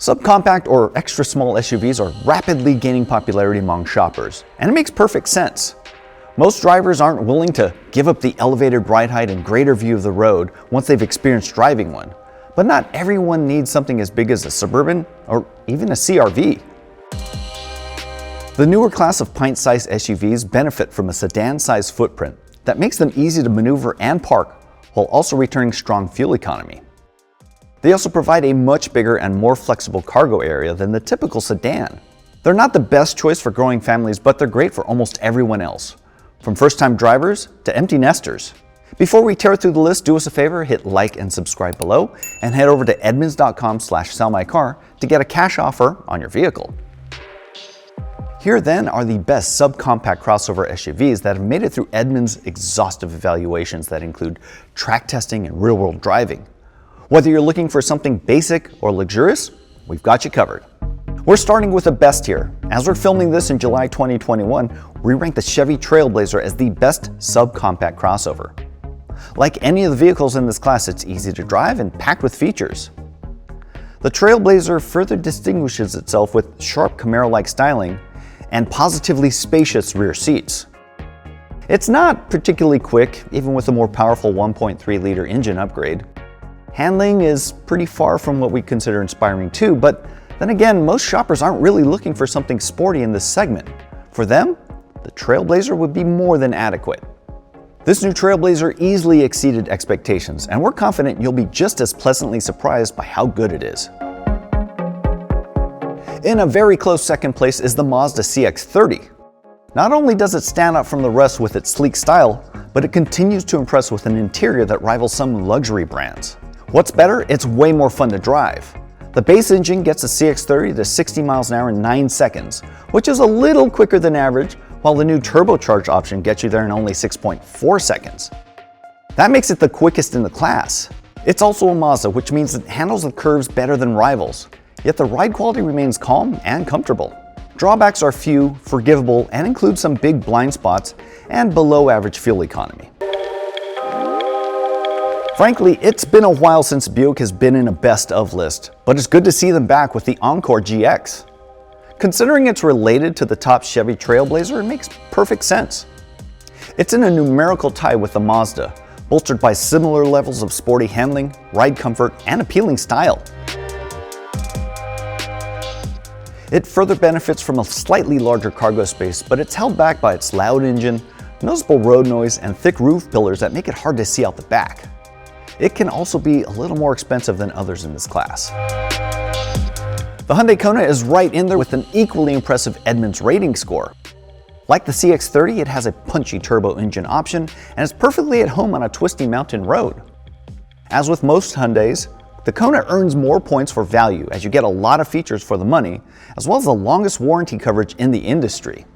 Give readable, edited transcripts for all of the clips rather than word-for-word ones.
Subcompact or extra small SUVs are rapidly gaining popularity among shoppers, and it makes perfect sense. Most drivers aren't willing to give up the elevated ride height and greater view of the road once they've experienced driving one, but not everyone needs something as big as a Suburban or even a CR-V. The newer class of pint-sized SUVs benefit from a sedan-sized footprint that makes them easy to maneuver and park while also returning strong fuel economy. They also provide a much bigger and more flexible cargo area than the typical sedan. They're not the best choice for growing families, but they're great for almost everyone else, from first-time drivers to empty nesters. Before we tear through the list, do us a favor, hit like and subscribe below, and head over to edmunds.com/sellmycar to get a cash offer on your vehicle. Here then are the best subcompact crossover SUVs that have made it through Edmunds' exhaustive evaluations that include track testing and real-world driving. Whether you're looking for something basic or luxurious, we've got you covered. We're starting with the best here. As we're filming this in July 2021, we rank the Chevy Trailblazer as the best subcompact crossover. Like any of the vehicles in this class, it's easy to drive and packed with features. The Trailblazer further distinguishes itself with sharp Camaro-like styling and positively spacious rear seats. It's not particularly quick, even with a more powerful 1.3-liter engine upgrade. Handling is pretty far from what we consider inspiring too, but then again, most shoppers aren't really looking for something sporty in this segment. For them, the Trailblazer would be more than adequate. This new Trailblazer easily exceeded expectations, and we're confident you'll be just as pleasantly surprised by how good it is. In a very close second place is the Mazda CX-30. Not only does it stand out from the rest with its sleek style, but it continues to impress with an interior that rivals some luxury brands. What's better, it's way more fun to drive. The base engine gets the CX-30 to 60 miles an hour in 9 seconds, which is a little quicker than average, while the new turbocharged option gets you there in only 6.4 seconds. That makes it the quickest in the class. It's also a Mazda, which means it handles the curves better than rivals, yet the ride quality remains calm and comfortable. Drawbacks are few, forgivable, and include some big blind spots and below average fuel economy. Frankly, it's been a while since Buick has been in a best of list, but it's good to see them back with the Encore GX. Considering it's related to the top Chevy Trailblazer, it makes perfect sense. It's in a numerical tie with the Mazda, bolstered by similar levels of sporty handling, ride comfort, and appealing style. It further benefits from a slightly larger cargo space, but it's held back by its loud engine, noticeable road noise, and thick roof pillars that make it hard to see out the back. It can also be a little more expensive than others in this class. The Hyundai Kona is right in there with an equally impressive Edmunds rating score. Like the CX-30, it has a punchy turbo engine option and is perfectly at home on a twisty mountain road. As with most Hyundais, the Kona earns more points for value as you get a lot of features for the money, as well as the longest warranty coverage in the industry.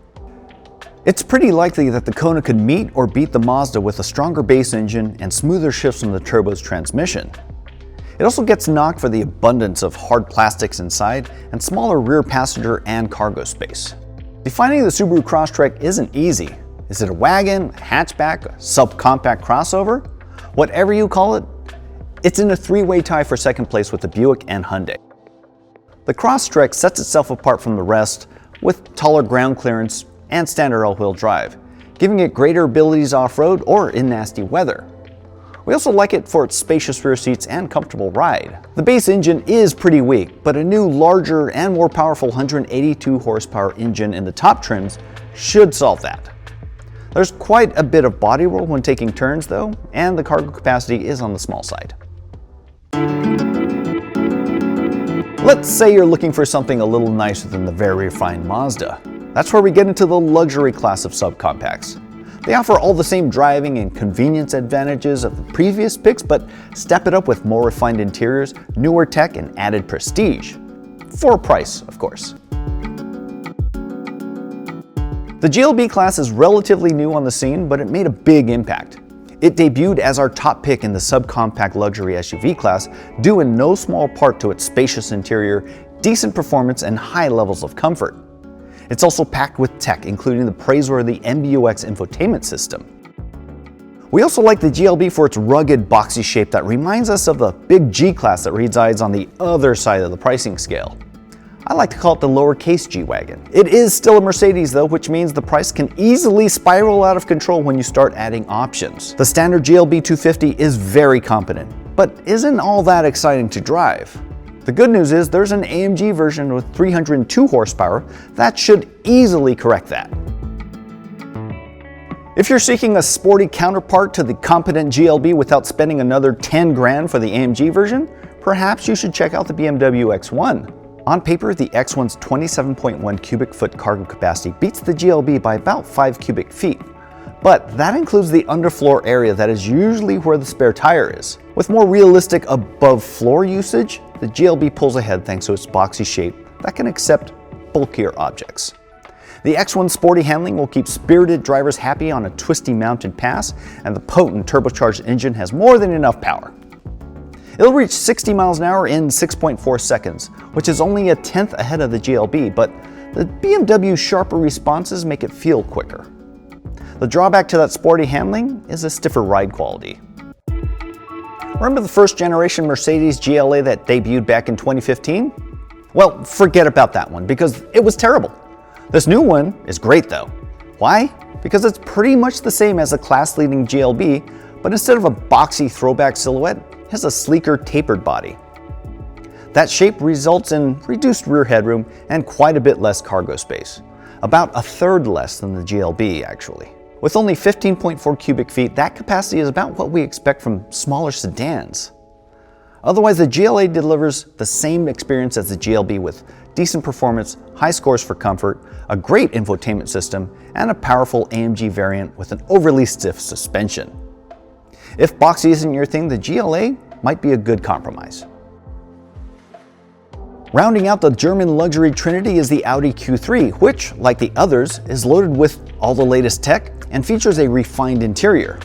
It's pretty likely that the Kona could meet or beat the Mazda with a stronger base engine and smoother shifts from the turbo's transmission. It also gets knocked for the abundance of hard plastics inside and smaller rear passenger and cargo space. Defining the Subaru Crosstrek isn't easy. Is it a wagon, a hatchback, a subcompact crossover? Whatever you call it, it's in a three-way tie for second place with the Buick and Hyundai. The Crosstrek sets itself apart from the rest with taller ground clearance and standard all-wheel drive, giving it greater abilities off-road or in nasty weather. We also like it for its spacious rear seats and comfortable ride. The base engine is pretty weak, but a new, larger, and more powerful 182 horsepower engine in the top trims should solve that. There's quite a bit of body roll when taking turns though, and the cargo capacity is on the small side. Let's say you're looking for something a little nicer than the very refined Mazda. That's where we get into the luxury class of subcompacts. They offer all the same driving and convenience advantages of the previous picks, but step it up with more refined interiors, newer tech, and added prestige. For a price, of course. The GLB class is relatively new on the scene, but it made a big impact. It debuted as our top pick in the subcompact luxury SUV class, due in no small part to its spacious interior, decent performance, and high levels of comfort. It's also packed with tech, including the praiseworthy MBUX infotainment system. We also like the GLB for its rugged, boxy shape that reminds us of the big G-Class that resides on the other side of the pricing scale. I like to call it the lowercase G-Wagon. It is still a Mercedes though, which means the price can easily spiral out of control when you start adding options. The standard GLB 250 is very competent, but isn't all that exciting to drive. The good news is there's an AMG version with 302 horsepower that should easily correct that. If you're seeking a sporty counterpart to the competent GLB without spending another 10 grand for the AMG version, perhaps you should check out the BMW X1. On paper, the X1's 27.1 cubic foot cargo capacity beats the GLB by about 5 cubic feet. But that includes the underfloor area that is usually where the spare tire is. With more realistic above-floor usage, the GLB pulls ahead thanks to its boxy shape that can accept bulkier objects. The X1's sporty handling will keep spirited drivers happy on a twisty mountain pass, and the potent turbocharged engine has more than enough power. It'll reach 60 miles an hour in 6.4 seconds, which is only a tenth ahead of the GLB, but the BMW's sharper responses make it feel quicker. The drawback to that sporty handling is a stiffer ride quality. Remember the first generation Mercedes GLA that debuted back in 2015? Well, forget about that one because it was terrible. This new one is great though. Why? Because it's pretty much the same as the class-leading GLB, but instead of a boxy throwback silhouette, it has a sleeker tapered body. That shape results in reduced rear headroom and quite a bit less cargo space. About a third less than the GLB actually. With only 15.4 cubic feet, that capacity is about what we expect from smaller sedans. Otherwise, the GLA delivers the same experience as the GLB with decent performance, high scores for comfort, a great infotainment system, and a powerful AMG variant with an overly stiff suspension. If boxy isn't your thing, the GLA might be a good compromise. Rounding out the German luxury trinity is the Audi Q3, which, like the others, is loaded with all the latest tech and features a refined interior.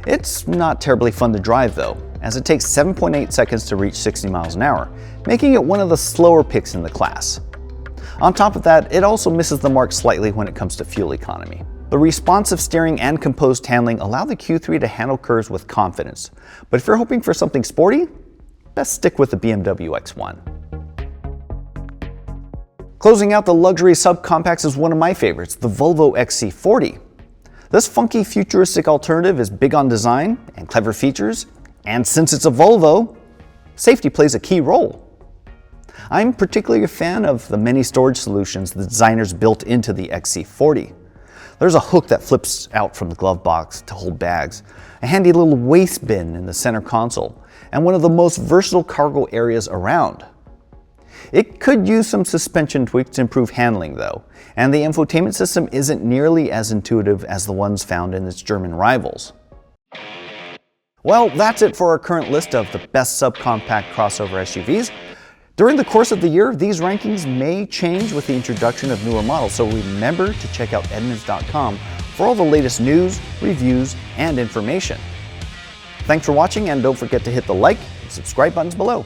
It's not terribly fun to drive though, as it takes 7.8 seconds to reach 60 miles an hour, making it one of the slower picks in the class. On top of that, it also misses the mark slightly when it comes to fuel economy. The responsive steering and composed handling allow the Q3 to handle curves with confidence, but if you're hoping for something sporty, best stick with the BMW X1. Closing out the luxury subcompacts is one of my favorites, the Volvo XC40. This funky futuristic alternative is big on design and clever features, and since it's a Volvo, safety plays a key role. I'm particularly a fan of the many storage solutions the designers built into the XC40. There's a hook that flips out from the glove box to hold bags, a handy little waste bin in the center console, and one of the most versatile cargo areas around. It could use some suspension tweaks to improve handling though, and the infotainment system isn't nearly as intuitive as the ones found in its German rivals. Well, that's it for our current list of the best subcompact crossover SUVs. During the course of the year, these rankings may change with the introduction of newer models, so remember to check out Edmunds.com for all the latest news, reviews, and information. Thanks for watching, and don't forget to hit the like and subscribe buttons below.